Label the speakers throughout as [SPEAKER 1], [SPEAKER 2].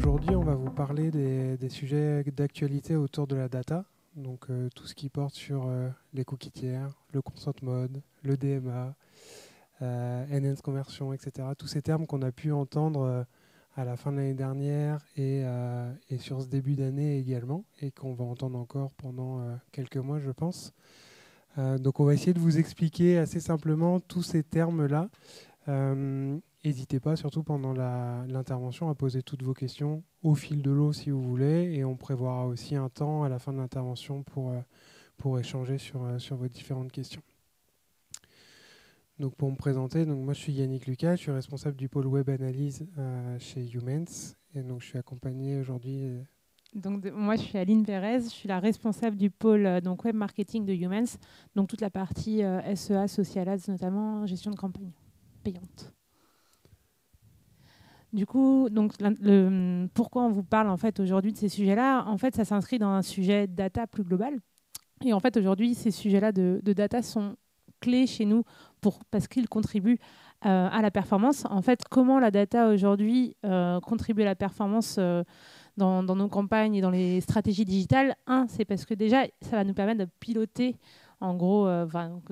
[SPEAKER 1] aujourd'hui, on va vous parler des sujets d'actualité autour de la data. Donc tout ce qui porte sur les cookies tiers, le consent mode, le DMA, Enhanced Conversion, etc. Tous ces termes qu'on a pu entendre à la fin de l'année dernière et sur ce début d'année également, et qu'on va entendre encore pendant quelques mois, je pense. Donc on va essayer de vous expliquer assez simplement tous ces termes-là. N'hésitez pas, surtout pendant l'intervention, à poser toutes vos questions au fil de l'eau si vous voulez, et on prévoira aussi un temps à la fin de l'intervention pour échanger sur vos différentes questions. Donc pour me présenter, donc moi je suis Yannick Lucas, je suis responsable du pôle web analyse chez Youmens, et donc je suis accompagné aujourd'hui.
[SPEAKER 2] Donc, moi, je suis Aline Pérez, je suis la responsable du pôle web marketing de Youmens, donc toute la partie SEA, social ads, notamment gestion de campagne payante. Du coup, donc, pourquoi on vous parle en fait aujourd'hui de ces sujets-là? En fait, ça s'inscrit dans un sujet data plus global. Et en fait, aujourd'hui, ces sujets-là de data sont clés chez nous parce qu'ils contribuent à la performance. En fait, comment la data aujourd'hui contribue à la performance dans nos campagnes et dans les stratégies digitales. C'est parce que déjà, ça va nous permettre de piloter, en gros,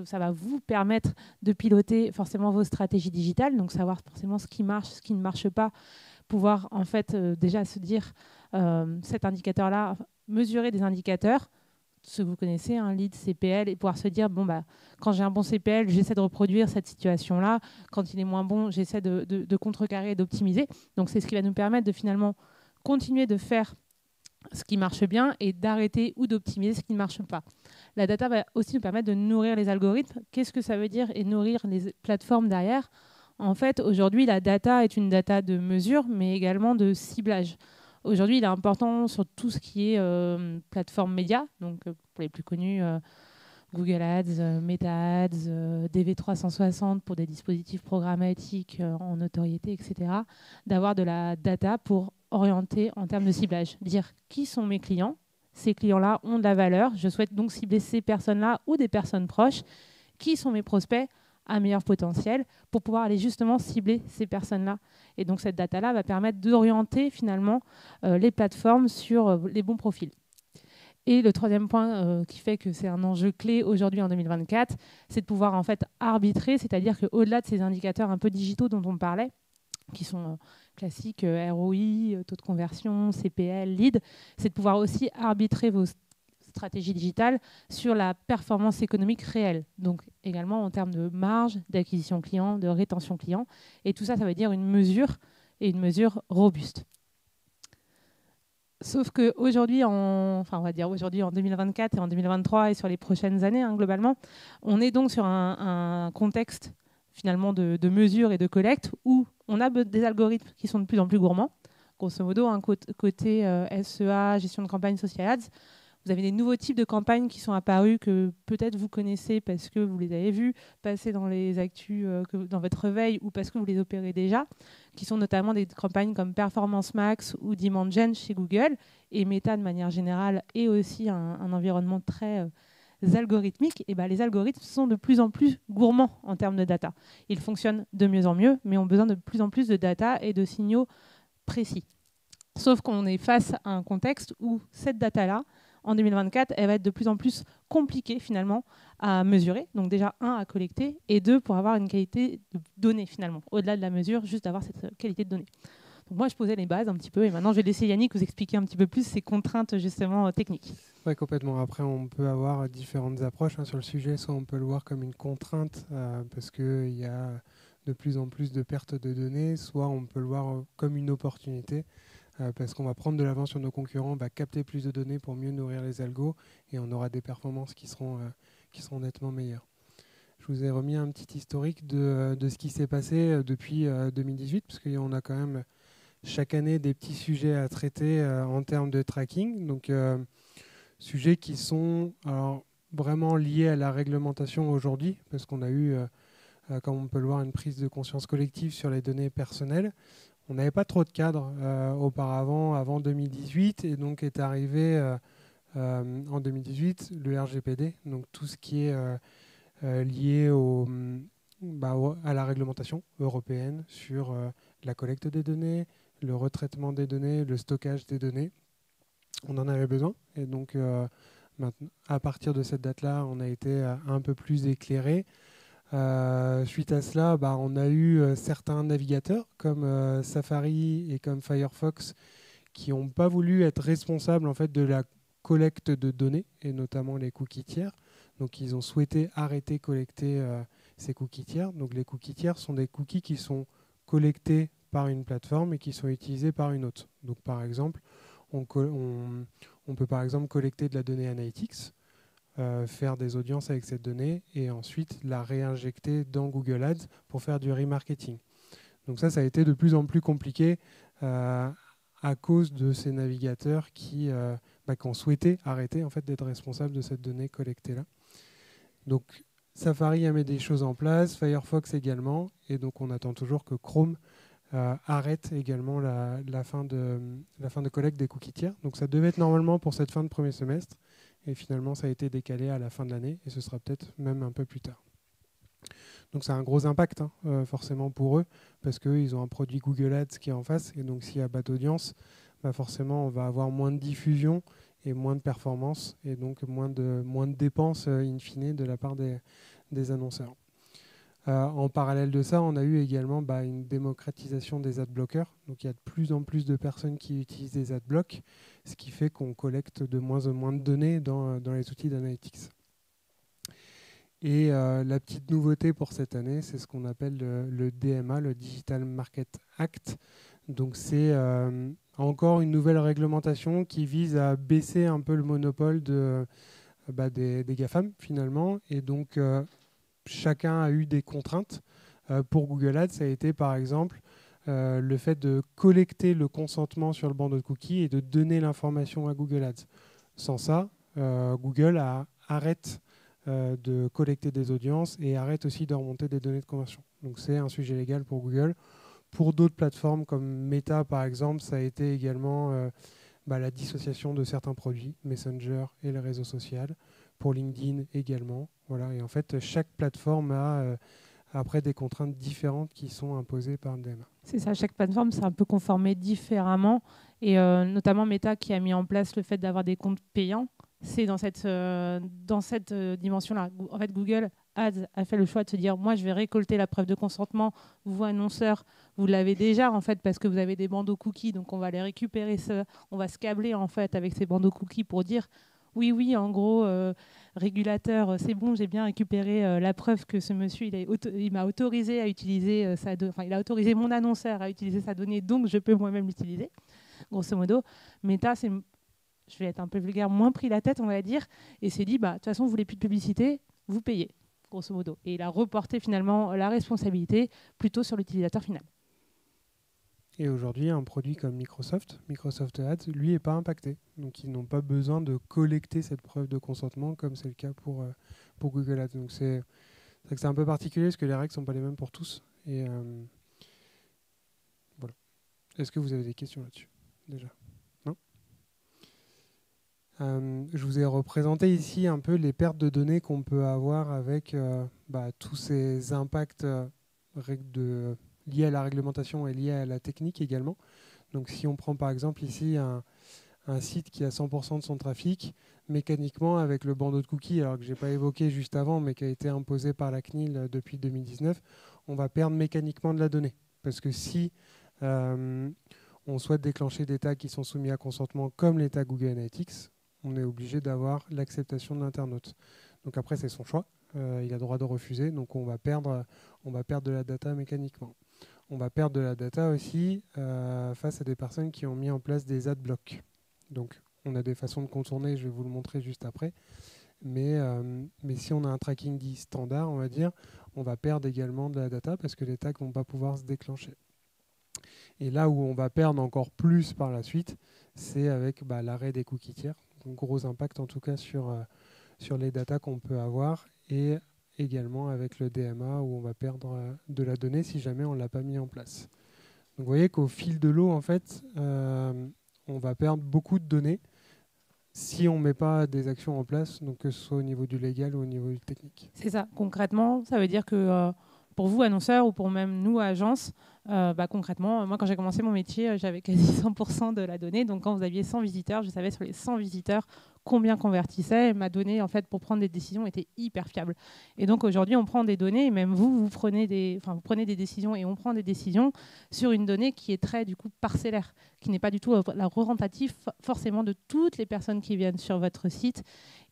[SPEAKER 2] ça va vous permettre de piloter forcément vos stratégies digitales, donc savoir forcément ce qui marche, ce qui ne marche pas, pouvoir en fait déjà se dire cet indicateur-là, mesurer des indicateurs, ce que vous connaissez, un lead, CPL, et pouvoir se dire, bon, bah, quand j'ai un bon CPL, j'essaie de reproduire cette situation-là. Quand il est moins bon, j'essaie de contrecarrer et d'optimiser. Donc, c'est ce qui va nous permettre de finalement continuer de faire ce qui marche bien et d'arrêter ou d'optimiser ce qui ne marche pas. La data va aussi nous permettre de nourrir les algorithmes. Qu'est-ce que ça veut dire et nourrir les plateformes derrière? En fait, aujourd'hui, la data est une data de mesure, mais également de ciblage. Aujourd'hui, il est important sur tout ce qui est plateforme média, donc pour les plus connus, Google Ads, Meta Ads, DV360 pour des dispositifs programmatiques en notoriété, etc., d'avoir de la data pour orienter en termes de ciblage. Dire qui sont mes clients, ces clients-là ont de la valeur, je souhaite donc cibler ces personnes-là ou des personnes proches, qui sont mes prospects à meilleur potentiel pour pouvoir aller justement cibler ces personnes-là. Et donc cette data-là va permettre d'orienter finalement les plateformes sur les bons profils. Et le troisième point qui fait que c'est un enjeu clé aujourd'hui en 2024, c'est de pouvoir en fait arbitrer, c'est-à-dire qu'au-delà de ces indicateurs un peu digitaux dont on parlait, qui sont classiques, ROI, taux de conversion, CPL, lead, c'est de pouvoir aussi arbitrer vos stratégies digitales sur la performance économique réelle. Donc également en termes de marge, d'acquisition client, de rétention client. Et tout ça, ça veut dire une mesure et une mesure robuste. Sauf qu'aujourd'hui, on va dire aujourd'hui en 2024 et en 2023 et sur les prochaines années, globalement, on est donc sur un contexte finalement de mesure et de collecte où on a des algorithmes qui sont de plus en plus gourmands. Grosso modo, côté SEA, gestion de campagne social ads, vous avez des nouveaux types de campagnes qui sont apparus que peut-être vous connaissez parce que vous les avez vus passer dans les actus, dans votre réveil ou parce que vous les opérez déjà, qui sont notamment des campagnes comme Performance Max ou Demand Gen chez Google et Meta de manière générale et aussi un environnement très algorithmique. Et les algorithmes sont de plus en plus gourmands en termes de data. Ils fonctionnent de mieux en mieux, mais ont besoin de plus en plus de data et de signaux précis. Sauf qu'on est face à un contexte où cette data-là, en 2024, elle va être de plus en plus compliquée finalement à mesurer. Donc déjà, à collecter, et deux, pour avoir une qualité de données finalement. Au-delà de la mesure, juste d'avoir cette qualité de données. Donc moi, je posais les bases un petit peu, et maintenant, je vais laisser Yannick vous expliquer un petit peu plus ces contraintes justement techniques.
[SPEAKER 1] Oui, complètement. Après, on peut avoir différentes approches sur le sujet. Soit on peut le voir comme une contrainte parce qu'il y a de plus en plus de pertes de données, soit on peut le voir comme une opportunité. Parce qu'on va prendre de l'avance sur nos concurrents, on va capter plus de données pour mieux nourrir les algos et on aura des performances qui seront nettement meilleures. Je vous ai remis un petit historique de ce qui s'est passé depuis 2018, parce qu'on a quand même chaque année des petits sujets à traiter en termes de tracking. Donc, sujets qui sont vraiment liés à la réglementation aujourd'hui, parce qu'on a eu, comme on peut le voir, une prise de conscience collective sur les données personnelles. On n'avait pas trop de cadres auparavant, avant 2018, et donc est arrivé en 2018 le RGPD, donc tout ce qui est lié à la réglementation européenne sur la collecte des données, le retraitement des données, le stockage des données. On en avait besoin. Et donc, maintenant, à partir de cette date-là, on a été un peu plus éclairé. Suite à cela, on a eu certains navigateurs comme Safari et comme Firefox qui n'ont pas voulu être responsables en fait, de la collecte de données, et notamment les cookies tiers. Donc ils ont souhaité arrêter de collecter ces cookies tiers. Donc les cookies tiers sont des cookies qui sont collectés par une plateforme et qui sont utilisés par une autre. Donc par exemple, on peut par exemple collecter de la donnée Analytics, faire des audiences avec cette donnée et ensuite la réinjecter dans Google Ads pour faire du remarketing. Donc ça a été de plus en plus compliqué à cause de ces navigateurs qui ont souhaité arrêter en fait, d'être responsables de cette donnée collectée-là. Donc Safari a mis des choses en place, Firefox également, et donc on attend toujours que Chrome arrête également la fin de collecte des cookies tiers. Donc ça devait être normalement pour cette fin de premier semestre, et finalement ça a été décalé à la fin de l'année, et ce sera peut-être même un peu plus tard. Donc ça a un gros impact forcément pour eux, parce qu'ils ont un produit Google Ads qui est en face, et donc s'il y a bas d'audience, forcément on va avoir moins de diffusion et moins de performance, et donc moins de dépenses in fine de la part des annonceurs. En parallèle de ça, on a eu également une démocratisation des adblockers. Donc il y a de plus en plus de personnes qui utilisent des adblocks, ce qui fait qu'on collecte de moins en moins de données dans les outils d'analytics. Et la petite nouveauté pour cette année, c'est ce qu'on appelle le DMA, le Digital Market Act. Donc c'est encore une nouvelle réglementation qui vise à baisser un peu le monopole des GAFAM finalement. Et donc chacun a eu des contraintes. Pour Google Ads, ça a été par exemple le fait de collecter le consentement sur le bandeau de cookies et de donner l'information à Google Ads. Sans ça, Google arrête de collecter des audiences et arrête aussi de remonter des données de conversion. Donc c'est un sujet légal pour Google. Pour d'autres plateformes comme Meta par exemple, ça a été également la dissociation de certains produits, Messenger et les réseaux sociaux. Pour LinkedIn également. Voilà. Et en fait, chaque plateforme a après des contraintes différentes qui sont imposées par le DMA.
[SPEAKER 2] C'est ça, chaque plateforme s'est un peu conformée différemment. Et notamment Meta qui a mis en place le fait d'avoir des comptes payants. C'est dans cette dimension-là. En fait, Google Ads a fait le choix de se dire, moi, je vais récolter la preuve de consentement. Vous, annonceurs, vous l'avez déjà, en fait, parce que vous avez des bandeaux cookies. Donc, on va les récupérer. On va se câbler, en fait, avec ces bandeaux cookies pour dire, oui, en gros, régulateur, c'est bon, j'ai bien récupéré la preuve que ce monsieur, il m'a autorisé à utiliser il a autorisé mon annonceur à utiliser sa donnée, donc je peux moi-même l'utiliser, grosso modo. Meta, je vais être un peu vulgaire, moins pris la tête, on va dire, et s'est dit, de toute façon, vous voulez plus de publicité, vous payez, grosso modo. Et il a reporté finalement la responsabilité plutôt sur l'utilisateur final.
[SPEAKER 1] Et aujourd'hui, un produit comme Microsoft Ads, lui, n'est pas impacté. Donc, ils n'ont pas besoin de collecter cette preuve de consentement comme c'est le cas pour Google Ads. Donc, c'est un peu particulier parce que les règles ne sont pas les mêmes pour tous. Et voilà. Est-ce que vous avez des questions là-dessus déjà? Non? Je vous ai représenté ici un peu les pertes de données qu'on peut avoir avec tous ces impacts liés à la réglementation et liés à la technique également. Donc si on prend par exemple ici un site qui a 100% de son trafic, mécaniquement avec le bandeau de cookies, alors que je n'ai pas évoqué juste avant, mais qui a été imposé par la CNIL depuis 2019, on va perdre mécaniquement de la donnée. Parce que si on souhaite déclencher des tags qui sont soumis à consentement comme les tags Google Analytics, on est obligé d'avoir l'acceptation de l'internaute. Donc après, c'est son choix. Il a le droit de refuser, donc on va perdre de la data mécaniquement. On va perdre de la data aussi face à des personnes qui ont mis en place des adblocks. Donc on a des façons de contourner, je vais vous le montrer juste après. Mais si on a un tracking dit standard, on va dire, on va perdre également de la data parce que les tags ne vont pas pouvoir se déclencher. Et là où on va perdre encore plus par la suite, c'est avec l'arrêt des cookies tiers. Donc, gros impact en tout cas sur les datas qu'on peut avoir et également avec le DMA où on va perdre de la donnée si jamais on ne l'a pas mis en place. Donc vous voyez qu'au fil de l'eau, en fait, on va perdre beaucoup de données si on ne met pas des actions en place, donc que ce soit au niveau du légal ou au niveau du technique.
[SPEAKER 2] C'est ça. Concrètement, ça veut dire que pour vous, annonceurs, ou pour même nous, agences, concrètement, moi, quand j'ai commencé mon métier, j'avais quasi 100% de la donnée. Donc, quand vous aviez 100 visiteurs, je savais sur les 100 visiteurs combien convertissaient. Et ma donnée, en fait, pour prendre des décisions, était hyper fiable. Et donc, aujourd'hui, on prend des données, et même vous prenez vous prenez des décisions, et on prend des décisions sur une donnée qui est très, du coup, parcellaire, qui n'est pas du tout la représentative forcément de toutes les personnes qui viennent sur votre site.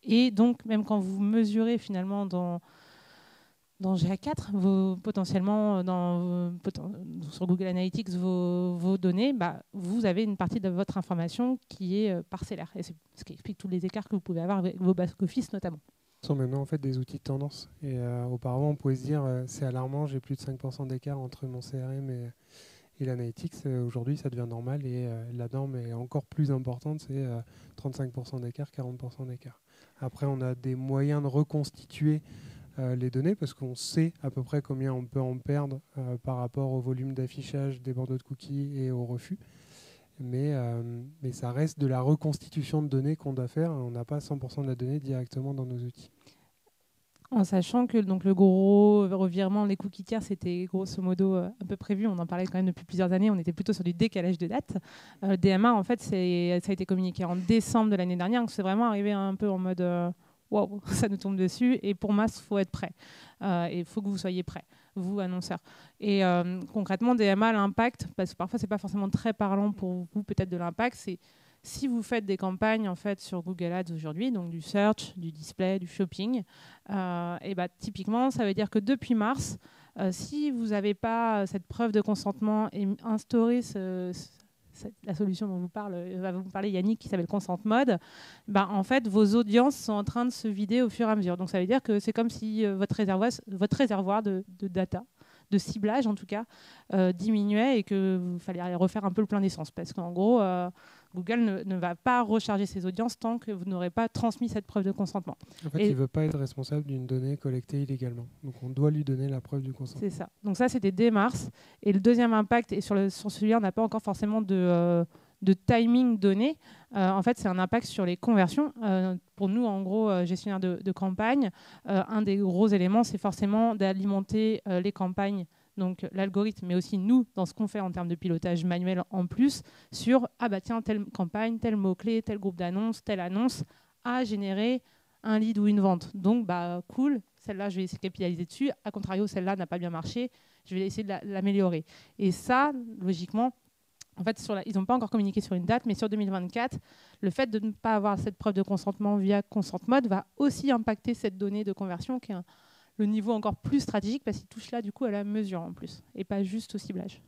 [SPEAKER 2] Et donc, même quand vous mesurez finalement dans GA4, potentiellement sur Google Analytics, vos données, vous avez une partie de votre information qui est parcellaire. Et c'est ce qui explique tous les écarts que vous pouvez avoir avec vos back-office notamment.
[SPEAKER 1] Ce sont maintenant en fait des outils de tendance. Et auparavant, on pouvait se dire c'est alarmant, j'ai plus de 5% d'écart entre mon CRM et l'analytics. Aujourd'hui, ça devient normal et la norme est encore plus importante, c'est 35% d'écart, 40% d'écart. Après, on a des moyens de reconstituer les données parce qu'on sait à peu près combien on peut en perdre par rapport au volume d'affichage des bandeaux de cookies et au refus. Mais ça reste de la reconstitution de données qu'on doit faire. On n'a pas 100% de la donnée directement dans nos outils.
[SPEAKER 2] En sachant que donc, le gros revirement, les cookies tiers, c'était grosso modo un peu prévu. On en parlait quand même depuis plusieurs années. On était plutôt sur du décalage de date. DMA, en fait, ça a été communiqué en décembre de l'année dernière. Donc, c'est vraiment arrivé un peu en mode wow, ça nous tombe dessus. Et pour moi, il faut être prêt. Et il faut que vous soyez prêts, vous, annonceurs. Et concrètement, DMA, l'impact, parce que parfois, ce n'est pas forcément très parlant pour vous, peut-être de l'impact, c'est si vous faites des campagnes en fait, sur Google Ads aujourd'hui, donc du search, du display, du shopping, typiquement, ça veut dire que depuis mars, si vous n'avez pas cette preuve de consentement et instauré la solution dont va vous parler Yannick, qui s'appelle Consent Mode, en fait, vos audiences sont en train de se vider au fur et à mesure. Donc, ça veut dire que c'est comme si votre réservoir de data, de ciblage en tout cas, diminuait et qu'il fallait aller refaire un peu le plein d'essence. Parce qu'en gros, Google ne va pas recharger ses audiences tant que vous n'aurez pas transmis cette preuve de consentement.
[SPEAKER 1] En fait, il ne veut pas être responsable d'une donnée collectée illégalement. Donc, on doit lui donner la preuve du consentement.
[SPEAKER 2] C'est ça. Donc ça, c'était dès mars. Et le deuxième impact, et sur celui-là, on n'a pas encore forcément de timing donné. En fait, c'est un impact sur les conversions. Pour nous, en gros, gestionnaire de campagne, un des gros éléments, c'est forcément d'alimenter les campagnes, donc l'algorithme, mais aussi nous, dans ce qu'on fait en termes de pilotage manuel en plus, sur telle campagne, tel mot-clé, tel groupe d'annonces, telle annonce a généré un lead ou une vente. Donc, cool, celle-là, je vais essayer de capitaliser dessus. A contrario, celle-là n'a pas bien marché, je vais essayer de l'améliorer. Et ça, logiquement, en fait, ils n'ont pas encore communiqué sur une date, mais sur 2024, le fait de ne pas avoir cette preuve de consentement via Consent Mode va aussi impacter cette donnée de conversion qui est le niveau encore plus stratégique parce qu'il touche là, du coup, à la mesure en plus, et pas juste au ciblage.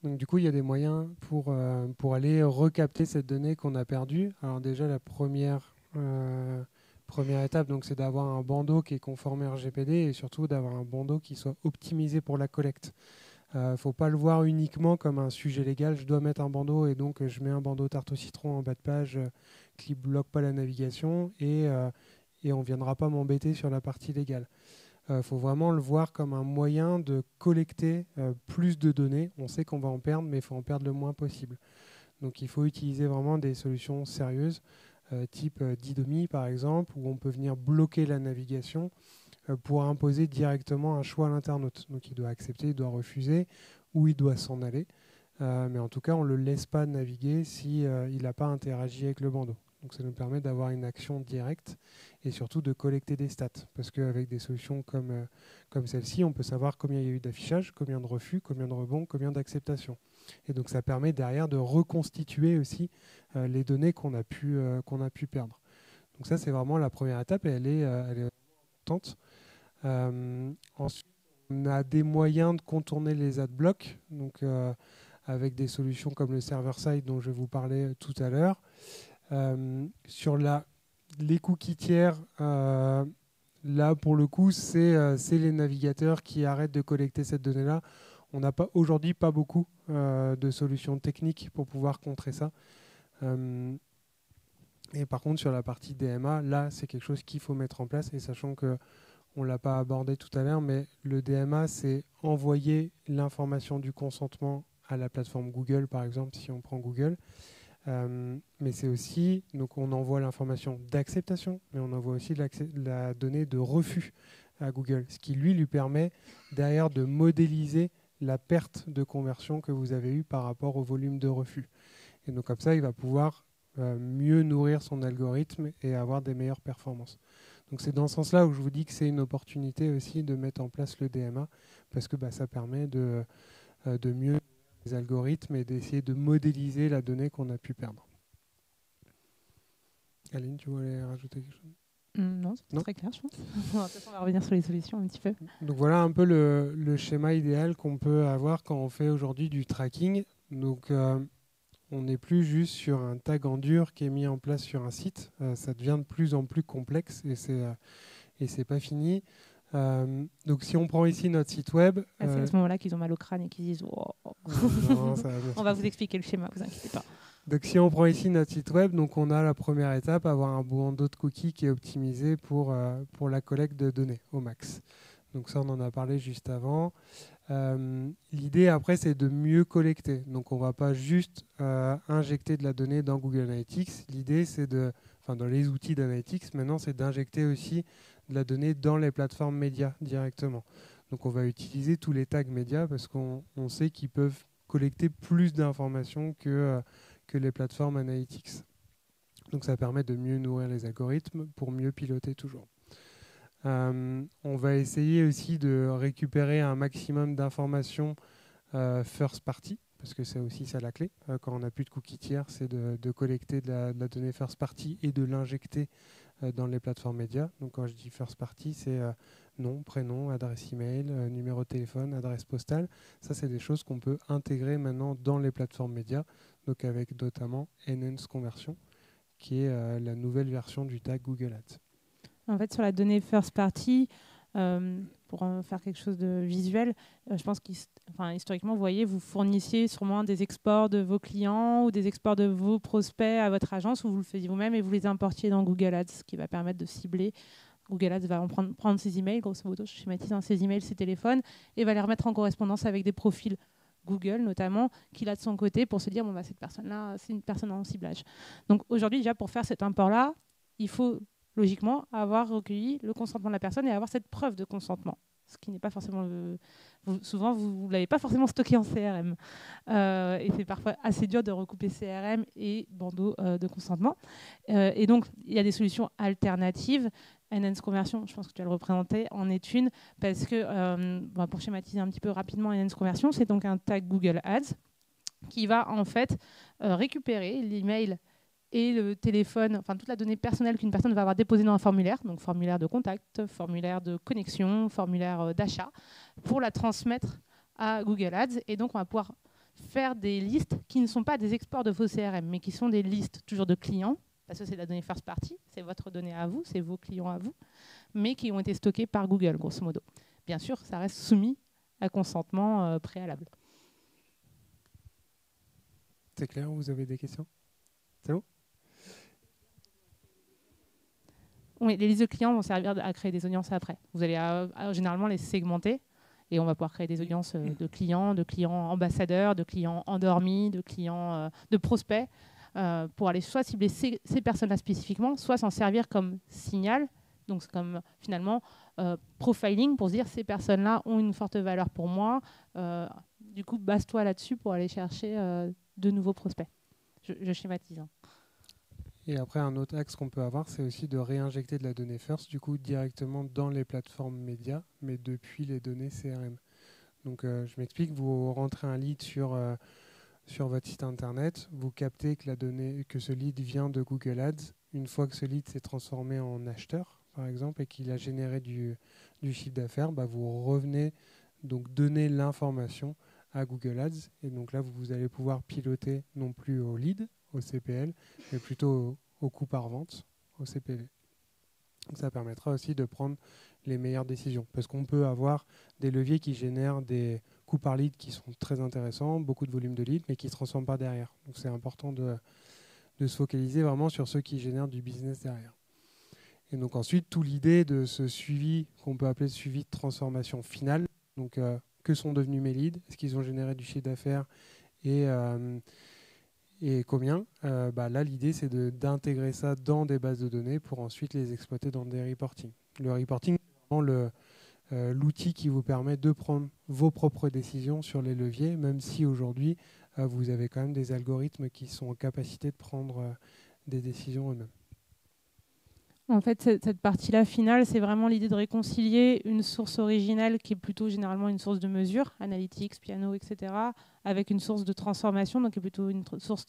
[SPEAKER 1] Donc, du coup, il y a des moyens pour aller recapter cette donnée qu'on a perdue. Alors déjà, la première étape, c'est d'avoir un bandeau qui est conforme RGPD et surtout d'avoir un bandeau qui soit optimisé pour la collecte. Il ne faut pas le voir uniquement comme un sujet légal. Je dois mettre un bandeau et donc je mets un bandeau tarte au citron en bas de page qui ne bloque pas la navigation et on ne viendra pas m'embêter sur la partie légale. Faut vraiment le voir comme un moyen de collecter plus de données. On sait qu'on va en perdre, mais il faut en perdre le moins possible. Donc il faut utiliser vraiment des solutions sérieuses, type Didomi par exemple, où on peut venir bloquer la navigation pour imposer directement un choix à l'internaute. Donc il doit accepter, il doit refuser ou il doit s'en aller. Mais en tout cas, on ne le laisse pas naviguer s'il n'a pas interagi avec le bandeau. Donc ça nous permet d'avoir une action directe et surtout de collecter des stats. Parce qu'avec des solutions comme celle-ci, on peut savoir combien il y a eu d'affichage, combien de refus, combien de rebonds, combien d'acceptations. Et donc ça permet derrière de reconstituer aussi les données qu'on a pu perdre. Donc ça, c'est vraiment la première étape et elle est importante. Ensuite, on a des moyens de contourner les adblocks, donc avec des solutions comme le server-side dont je vais vous parler tout à l'heure. Sur les cookies tiers, là pour le coup, c'est les navigateurs qui arrêtent de collecter cette donnée-là. On n'a aujourd'hui pas beaucoup de solutions techniques pour pouvoir contrer ça. Et par contre, sur la partie DMA, là, c'est quelque chose qu'il faut mettre en place. Et sachant qu'on ne l'a pas abordé tout à l'heure, mais le DMA, c'est envoyer l'information du consentement à la plateforme Google, par exemple, si on prend Google. Mais c'est aussi, donc on envoie l'information d'acceptation, mais on envoie aussi la donnée de refus à Google, ce qui lui permet derrière de modéliser la perte de conversion que vous avez eue par rapport au volume de refus. Et donc comme ça, il va pouvoir mieux nourrir son algorithme et avoir des meilleures performances. Donc c'est dans ce sens-là où je vous dis que c'est une opportunité aussi de mettre en place le DMA, parce que ça permet de mieux les algorithmes et d'essayer de modéliser la donnée qu'on a pu perdre. Aline, tu voulais rajouter quelque chose ?
[SPEAKER 2] Non, c'est très clair, je pense. On va revenir sur les solutions un petit peu.
[SPEAKER 1] Donc voilà un peu le schéma idéal qu'on peut avoir quand on fait aujourd'hui du tracking. Donc on n'est plus juste sur un tag en dur qui est mis en place sur un site. Ça devient de plus en plus complexe et c'est pas fini. Donc si on prend ici notre site web...
[SPEAKER 2] C'est à ce moment-là qu'ils ont mal au crâne et qu'ils disent oh.
[SPEAKER 1] Non,
[SPEAKER 2] on va vous expliquer le schéma, vous inquiétez pas.
[SPEAKER 1] Donc si on prend ici notre site web, donc on a la première étape, avoir un bandeau de cookies qui est optimisé pour la collecte de données au max. Donc ça, on en a parlé juste avant. L'idée après, c'est de mieux collecter. Donc on ne va pas juste injecter de la donnée dans Google Analytics. L'idée, c'est dans les outils d'Analytics, maintenant, c'est d'injecter aussi de la donnée dans les plateformes médias directement. Donc on va utiliser tous les tags médias parce qu'on sait qu'ils peuvent collecter plus d'informations que les plateformes Analytics. Donc ça permet de mieux nourrir les algorithmes pour mieux piloter toujours. On va essayer aussi de récupérer un maximum d'informations first party, parce que c'est aussi ça la clé. Quand on n'a plus de cookies tiers, c'est de collecter de la donnée first party et de l'injecter dans les plateformes médias. Donc quand je dis first party, c'est nom, prénom, adresse email, numéro de téléphone, adresse postale. Ça, c'est des choses qu'on peut intégrer maintenant dans les plateformes médias, donc avec notamment Enhanced Conversion, qui est la nouvelle version du tag Google Ads.
[SPEAKER 2] En fait, sur la donnée first party, pour en faire quelque chose de visuel, je pense qu'historiquement, vous voyez, vous fournissiez sûrement des exports de vos clients ou des exports de vos prospects à votre agence, ou vous le faisiez vous-même et vous les importiez dans Google Ads, ce qui va permettre de cibler. Google Ads va prendre ses emails, grosso modo, je schématise, ses emails, ses téléphones, et va les remettre en correspondance avec des profils Google notamment, qu'il a de son côté pour se dire cette personne-là, c'est une personne en ciblage. Donc aujourd'hui, déjà, pour faire cet import-là, il faut logiquement avoir recueilli le consentement de la personne et avoir cette preuve de consentement. Ce qui n'est pas forcément... souvent, vous ne l'avez pas forcément stocké en CRM. Et c'est parfois assez dur de recouper CRM et bandeau de consentement. Et donc, il y a des solutions alternatives. Enhanced Conversion, je pense que tu vas le représenter, en est une, parce que, pour schématiser un petit peu rapidement, Enhanced Conversion, c'est donc un tag Google Ads qui va en fait récupérer l'email et le téléphone, toute la donnée personnelle qu'une personne va avoir déposée dans un formulaire, donc formulaire de contact, formulaire de connexion, formulaire d'achat, pour la transmettre à Google Ads. Et donc, on va pouvoir faire des listes qui ne sont pas des exports de vos CRM, mais qui sont des listes toujours de clients, parce que c'est la donnée first party, c'est votre donnée à vous, c'est vos clients à vous, mais qui ont été stockés par Google, grosso modo. Bien sûr, ça reste soumis à consentement préalable.
[SPEAKER 1] C'est clair, vous avez des questions ? C'est bon ?
[SPEAKER 2] Oui, les listes de clients vont servir à créer des audiences après. Vous allez généralement les segmenter et on va pouvoir créer des audiences de clients ambassadeurs, de clients endormis, de clients de prospects pour aller soit cibler ces personnes-là spécifiquement, soit s'en servir comme signal. Donc c'est comme finalement profiling pour se dire ces personnes-là ont une forte valeur pour moi. Du coup, base-toi là-dessus pour aller chercher de nouveaux prospects. Je schématise.
[SPEAKER 1] Et après, un autre axe qu'on peut avoir, c'est aussi de réinjecter de la donnée first, du coup, directement dans les plateformes médias, mais depuis les données CRM. Donc, je m'explique, vous rentrez un lead sur votre site internet, vous captez que ce lead vient de Google Ads. Une fois que ce lead s'est transformé en acheteur, par exemple, et qu'il a généré du chiffre d'affaires, vous revenez donc donner l'information à Google Ads. Et donc là, vous allez pouvoir piloter non plus au lead, au CPL, mais plutôt au coût par vente, au CPV. Donc ça permettra aussi de prendre les meilleures décisions. Parce qu'on peut avoir des leviers qui génèrent des coûts par lead qui sont très intéressants, beaucoup de volume de leads, mais qui ne se transforment pas derrière. Donc c'est important de se focaliser vraiment sur ceux qui génèrent du business derrière. Et donc ensuite, toute l'idée de ce suivi qu'on peut appeler suivi de transformation finale. Donc que sont devenus mes leads ? Est-ce qu'ils ont généré du chiffre d'affaires et combien là, l'idée, c'est d'intégrer ça dans des bases de données pour ensuite les exploiter dans des reporting. Le reporting, c'est vraiment l'outil qui vous permet de prendre vos propres décisions sur les leviers, même si aujourd'hui, vous avez quand même des algorithmes qui sont en capacité de prendre des décisions eux-mêmes.
[SPEAKER 2] En fait, cette partie-là finale, c'est vraiment l'idée de réconcilier une source originelle qui est plutôt généralement une source de mesure, Analytics, Piano, etc., avec une source de transformation, donc qui est plutôt une source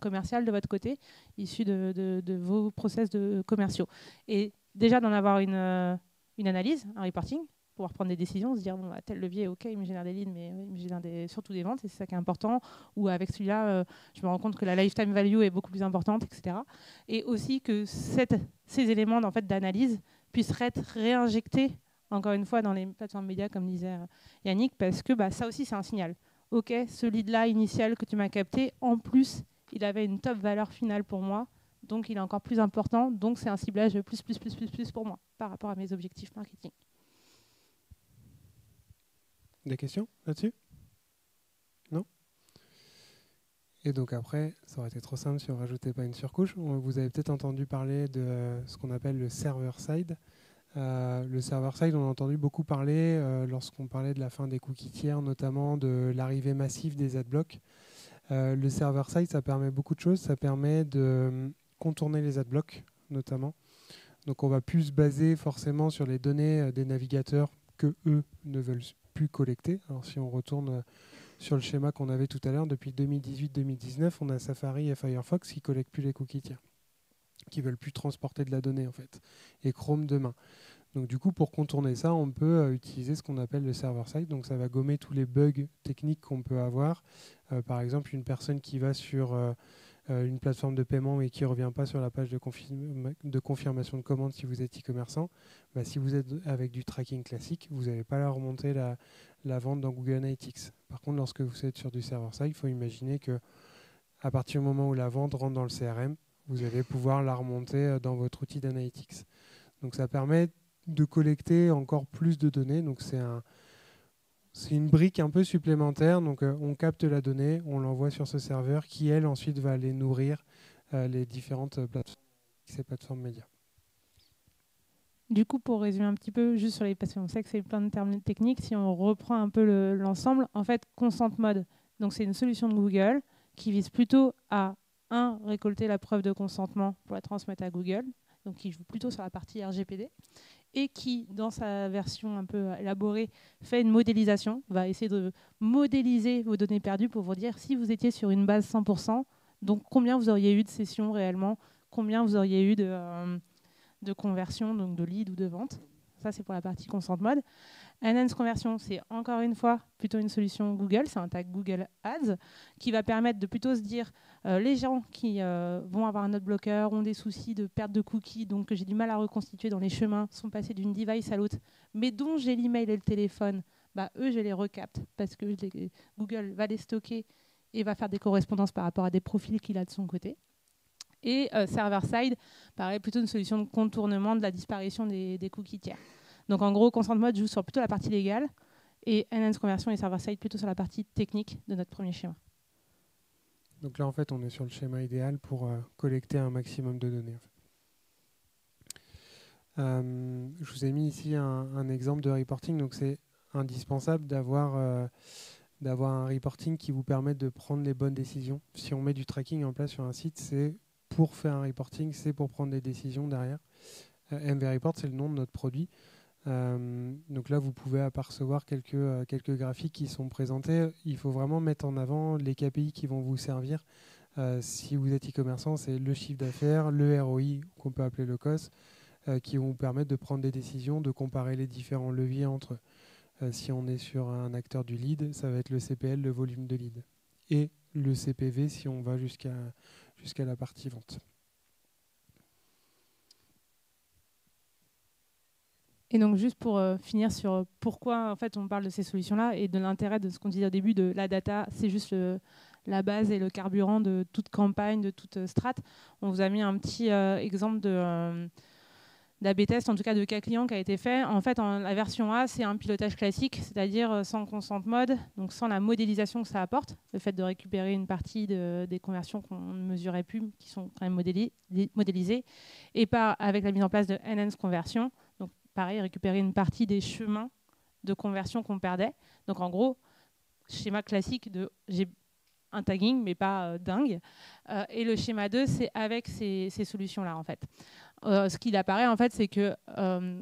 [SPEAKER 2] commerciale de votre côté, issue de vos process commerciaux. Et déjà d'en avoir une analyse, un reporting, pouvoir prendre des décisions, se dire bon, à tel levier, ok, il me génère des leads, mais il me génère surtout des ventes, et c'est ça qui est important. Ou avec celui-là, je me rends compte que la lifetime value est beaucoup plus importante, etc. Et aussi que ces éléments en fait, d'analyse puissent être réinjectés, encore une fois, dans les plateformes médias, comme disait Yannick, parce que ça aussi, c'est un signal. Ok, ce lead-là initial que tu m'as capté, en plus, il avait une top valeur finale pour moi, donc il est encore plus important, donc c'est un ciblage plus pour moi, par rapport à mes objectifs marketing.
[SPEAKER 1] Des questions là-dessus? Non? Et donc après, ça aurait été trop simple si on ne rajoutait pas une surcouche. Vous avez peut-être entendu parler de ce qu'on appelle le server-side. Le server-side, on a entendu beaucoup parler lorsqu'on parlait de la fin des cookies tiers, notamment de l'arrivée massive des adblocks. Le server-side, ça permet beaucoup de choses. Ça permet de contourner les adblocks, notamment. Donc on va plus se baser forcément sur les données des navigateurs que eux ne veulent plus collecter. Alors si on retourne sur le schéma qu'on avait tout à l'heure, depuis 2018-2019, on a Safari et Firefox qui ne collectent plus les cookies tiers, qui ne veulent plus transporter de la donnée en fait, et Chrome demain. Donc du coup, pour contourner ça, on peut utiliser ce qu'on appelle le server-side. Donc ça va gommer tous les bugs techniques qu'on peut avoir. Par exemple, une personne qui va sur une plateforme de paiement et qui ne revient pas sur la page de confirmation de commande si vous êtes e-commerçant, si vous êtes avec du tracking classique, vous n'allez pas leur remonter la vente dans Google Analytics. Par contre, lorsque vous êtes sur du server-side, il faut imaginer qu'à partir du moment où la vente rentre dans le CRM, vous allez pouvoir la remonter dans votre outil d'Analytics. Donc ça permet de collecter encore plus de données. Donc c'est une brique un peu supplémentaire. Donc on capte la donnée, on l'envoie sur ce serveur qui, elle, ensuite va aller nourrir les différentes plateformes médias.
[SPEAKER 2] Du coup, pour résumer un petit peu, juste sur les parce qu'on sait que c'est plein de termes techniques, si on reprend un peu l'ensemble, en fait, Consent Mode, donc c'est une solution de Google qui vise plutôt à, récolter la preuve de consentement pour la transmettre à Google, donc qui joue plutôt sur la partie RGPD, et qui, dans sa version un peu élaborée, fait une modélisation, va essayer de modéliser vos données perdues pour vous dire si vous étiez sur une base 100%, donc combien vous auriez eu de sessions réellement, combien vous auriez eu de conversion, donc de lead ou de vente. Ça, c'est pour la partie Consent Mode. Enhanced Conversion, c'est encore une fois plutôt une solution Google, c'est un tag Google Ads qui va permettre de plutôt se dire les gens qui vont avoir un adblocker, ont des soucis de perte de cookies, donc que j'ai du mal à reconstituer dans les chemins, sont passés d'une device à l'autre, mais dont j'ai l'email et le téléphone, eux, je les recapte parce que Google va les stocker et va faire des correspondances par rapport à des profils qu'il a de son côté. Et server-side, pareil, plutôt une solution de contournement de la disparition des cookies tiers. Donc en gros, Consent Mode joue sur plutôt la partie légale et Enhanced Conversion et server-side plutôt sur la partie technique de notre premier schéma.
[SPEAKER 1] Donc là, en fait, on est sur le schéma idéal pour collecter un maximum de données. Je vous ai mis ici un exemple de reporting. Donc c'est indispensable d'avoir un reporting qui vous permette de prendre les bonnes décisions. Si on met du tracking en place sur un site, c'est pour faire un reporting, c'est pour prendre des décisions derrière. MV Report, c'est le nom de notre produit. Donc là, vous pouvez apercevoir quelques graphiques qui sont présentés. Il faut vraiment mettre en avant les KPI qui vont vous servir. Si vous êtes e-commerçant, c'est le chiffre d'affaires, le ROI, qu'on peut appeler le COS, qui vont vous permettre de prendre des décisions, de comparer les différents leviers entre eux. Si on est sur un acteur du lead, ça va être le CPL, le volume de lead, et le CPV si on va jusqu'à la partie vente.
[SPEAKER 2] Et donc juste pour finir sur pourquoi en fait on parle de ces solutions-là et de l'intérêt de ce qu'on disait au début de la data, c'est juste la base et le carburant de toute campagne, de toute strat. On vous a mis un petit exemple d'A/B test, en tout cas de cas client qui a été fait. En fait, la version A, c'est un pilotage classique, c'est-à-dire sans consent mode, donc sans la modélisation que ça apporte, le fait de récupérer une partie des conversions qu'on ne mesurait plus, qui sont quand même modélisées, et avec la mise en place de Enhanced Conversion, donc pareil, récupérer une partie des chemins de conversion qu'on perdait. Donc en gros, schéma classique de j'ai un tagging, mais pas dingue. Et le schéma 2, c'est avec ces solutions-là, en fait. Ce qu'il apparaît, en fait, c'est que,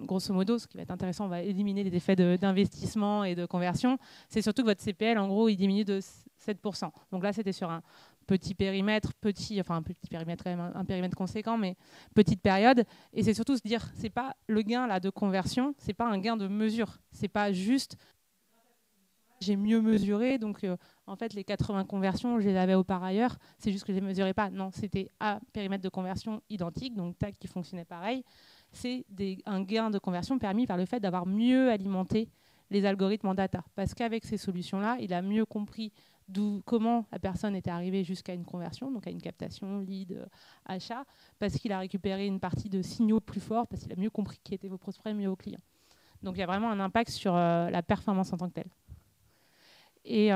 [SPEAKER 2] grosso modo, ce qui va être intéressant, on va éliminer les effets d'investissement et de conversion. C'est surtout que votre CPL, en gros, il diminue de 7%. Donc là, c'était sur un petit périmètre, un petit périmètre, quand même, un périmètre conséquent, mais petite période. Et c'est surtout se dire, c'est pas le gain là de conversion, c'est pas un gain de mesure. C'est pas juste j'ai mieux mesuré, donc en fait les 80 conversions, je les avais par ailleurs, c'est juste que je ne les mesurais pas. Non, c'était à périmètre de conversion identique, donc tag qui fonctionnait pareil. C'est un gain de conversion permis par le fait d'avoir mieux alimenté les algorithmes en data. Parce qu'avec ces solutions-là, il a mieux compris comment la personne était arrivée jusqu'à une conversion, donc à une captation, lead, achat, parce qu'il a récupéré une partie de signaux plus forts, parce qu'il a mieux compris qui étaient vos prospects, mieux vos clients. Donc il y a vraiment un impact sur la performance en tant que telle. Et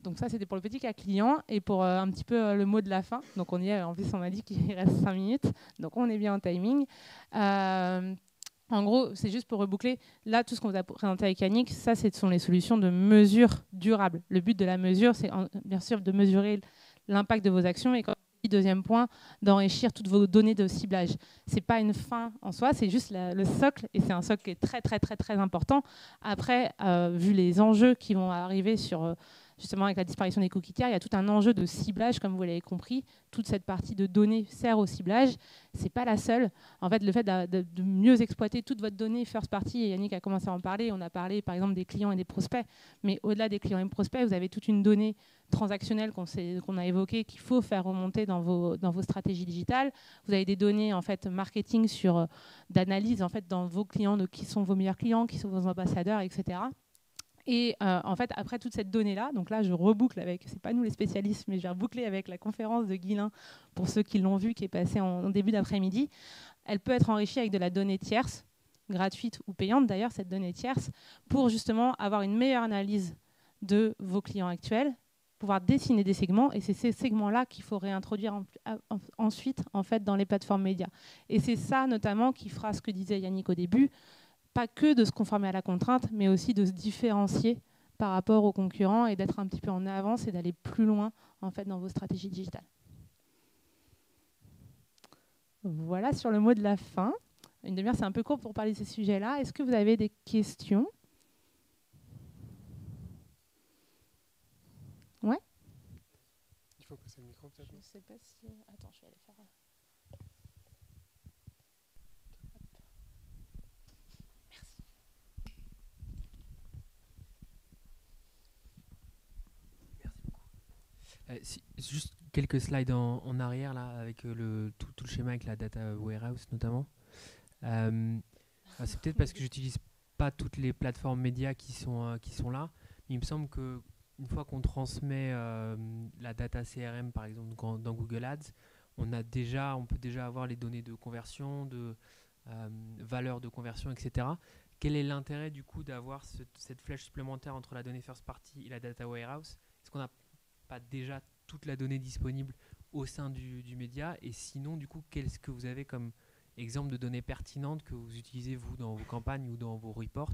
[SPEAKER 2] donc ça, c'était pour le petit cas client. Et pour un petit peu le mot de la fin, donc on y est, en plus on m'a dit qu'il reste 5 minutes, donc on est bien en timing. En gros, c'est juste pour reboucler, là, tout ce qu'on vous a présenté avec Yannick, ça, ce sont les solutions de mesure durable. Le but de la mesure, c'est bien sûr de mesurer l'impact de vos actions et deuxième point, d'enrichir toutes vos données de ciblage. Ce n'est pas une fin en soi, c'est juste le socle, et c'est un socle qui est très, très, très, très important. Après, vu les enjeux qui vont arriver sur, justement avec la disparition des cookies tiers, il y a tout un enjeu de ciblage, comme vous l'avez compris. Toute cette partie de données sert au ciblage. Ce n'est pas la seule. En fait, le fait de mieux exploiter toute votre donnée first party, et Yannick a commencé à en parler, on a parlé par exemple des clients et des prospects, mais au-delà des clients et des prospects, vous avez toute une donnée transactionnelle qu'on a évoquée, qu'il faut faire remonter dans vos stratégies digitales. Vous avez des données en fait marketing d'analyse en fait dans vos clients, de qui sont vos meilleurs clients, qui sont vos ambassadeurs, etc. Et en fait, après toute cette donnée-là, donc là, je reboucle avec, c'est pas nous les spécialistes, mais je vais reboucler avec la conférence de Guilain, pour ceux qui l'ont vu, qui est passée en début d'après-midi. Elle peut être enrichie avec de la donnée tierce, gratuite ou payante d'ailleurs, cette donnée tierce, pour justement avoir une meilleure analyse de vos clients actuels, pouvoir dessiner des segments, et c'est ces segments-là qu'il faut réintroduire ensuite en fait, dans les plateformes médias. Et c'est ça notamment qui fera ce que disait Yannick au début, pas que de se conformer à la contrainte, mais aussi de se différencier par rapport aux concurrents et d'être un petit peu en avance et d'aller plus loin en fait, dans vos stratégies digitales. Voilà sur le mot de la fin. Une demi-heure, c'est un peu court pour parler de ces sujets-là. Est-ce que vous avez des questions ? Ouais ?
[SPEAKER 1] Il faut passer le micro peut-être.
[SPEAKER 2] Je ne sais pas si... Attends, je vais aller faire...
[SPEAKER 3] Juste quelques slides en arrière là, avec tout le schéma avec la data warehouse notamment. C'est peut-être parce que j'utilise pas toutes les plateformes médias qui sont là, mais il me semble que une fois qu'on transmet la data CRM par exemple dans Google Ads, on peut déjà avoir les données de conversion, de valeur de conversion, etc. Quel est l'intérêt du coup d'avoir cette flèche supplémentaire entre la donnée first party et la data warehouse ? Est-ce qu'on n'a pas déjà toute la donnée disponible au sein du média? Et sinon, du coup, qu'est-ce que vous avez comme exemple de données pertinentes que vous utilisez, vous, dans vos campagnes ou dans vos reports,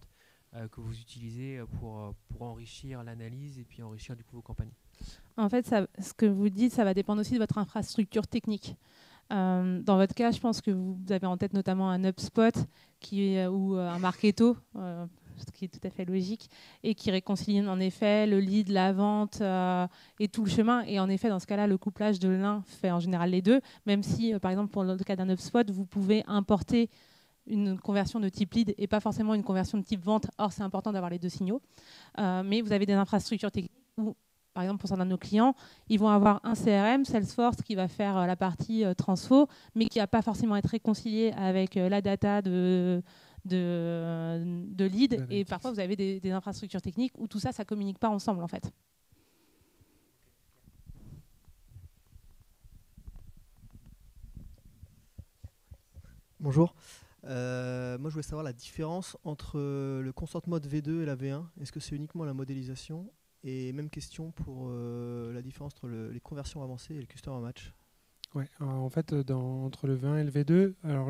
[SPEAKER 3] que vous utilisez pour enrichir l'analyse et puis enrichir, du coup, vos campagnes?
[SPEAKER 2] En fait, ce que vous dites, ça va dépendre aussi de votre infrastructure technique. Dans votre cas, je pense que vous avez en tête notamment un HubSpot ou un Marketo, ce qui est tout à fait logique, et qui réconcilie en effet le lead, la vente et tout le chemin. Et en effet, dans ce cas-là, le couplage de l'un fait en général les deux, même si, par exemple, pour le cas d'un HubSpot, vous pouvez importer une conversion de type lead et pas forcément une conversion de type vente. Or, c'est important d'avoir les deux signaux. Mais vous avez des infrastructures techniques où, par exemple, pour certains de nos clients, ils vont avoir un CRM, Salesforce, qui va faire la partie transfo, mais qui ne va pas forcément être réconcilié avec la data de lead. Et parfois, vous avez des infrastructures techniques où tout ça, ça ne communique pas ensemble, en fait.
[SPEAKER 4] Bonjour. Moi, je voulais savoir la différence entre le consent mode V2 et la V1. Est-ce que c'est uniquement la modélisation ? Et même question pour la différence entre les conversions avancées et le customer match.
[SPEAKER 1] Ouais, en fait, entre le V1 et le V2, alors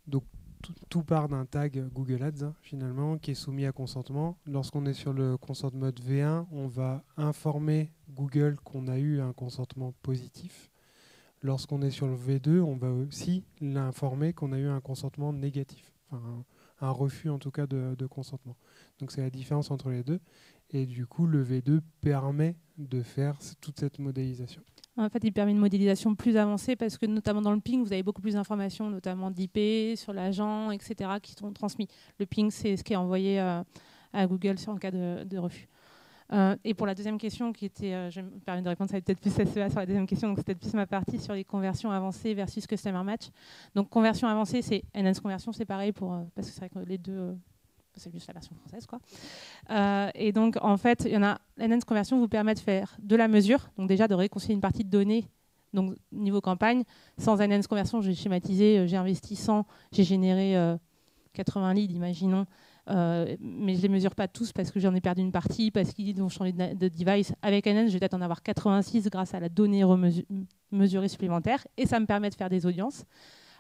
[SPEAKER 1] donc tout part d'un tag Google Ads, finalement, qui est soumis à consentement. Lorsqu'on est sur le consent mode V1, on va informer Google qu'on a eu un consentement positif. Lorsqu'on est sur le V2, on va aussi l'informer qu'on a eu un consentement négatif, enfin un refus en tout cas de consentement. Donc c'est la différence entre les deux. Et du coup, le V2 permet de faire toute cette modélisation.
[SPEAKER 2] En fait, il permet une modélisation plus avancée parce que notamment dans le ping, vous avez beaucoup plus d'informations, notamment d'IP, sur l'agent, etc., qui sont transmis. Le ping, c'est ce qui est envoyé à Google en cas de refus. Et pour la deuxième question, qui était, je me permets de répondre, ça va peut-être plus SEA sur la deuxième question, donc c'est peut-être plus ma partie sur les conversions avancées versus Customer Match. Donc conversion avancée, c'est Enhanced Conversion, c'est pareil, parce que c'est vrai que les deux, c'est juste la version française, quoi. Et donc en fait, il y en a, Enhanced Conversion vous permet de faire de la mesure, donc déjà de réconcilier une partie de données, donc niveau campagne. Sans Enhanced Conversion, j'ai schématisé, j'ai investi 100, j'ai généré 80 leads, imaginons. Mais je ne les mesure pas tous parce que j'en ai perdu une partie, parce qu'ils ont changé de device. Avec Enhanced, je vais peut-être en avoir 86 grâce à la donnée mesurée supplémentaire et ça me permet de faire des audiences.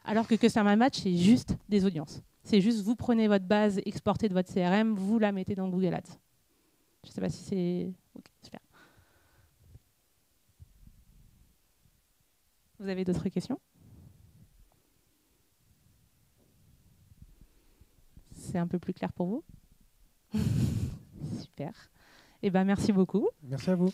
[SPEAKER 2] Alors que Customer Match, c'est juste des audiences. C'est juste, vous prenez votre base exportée de votre CRM, vous la mettez dans Google Ads. Je ne sais pas si c'est... Ok, super. Vous avez d'autres questions ? C'est un peu plus clair pour vous ? Super. Eh ben, merci beaucoup.
[SPEAKER 1] Merci à vous.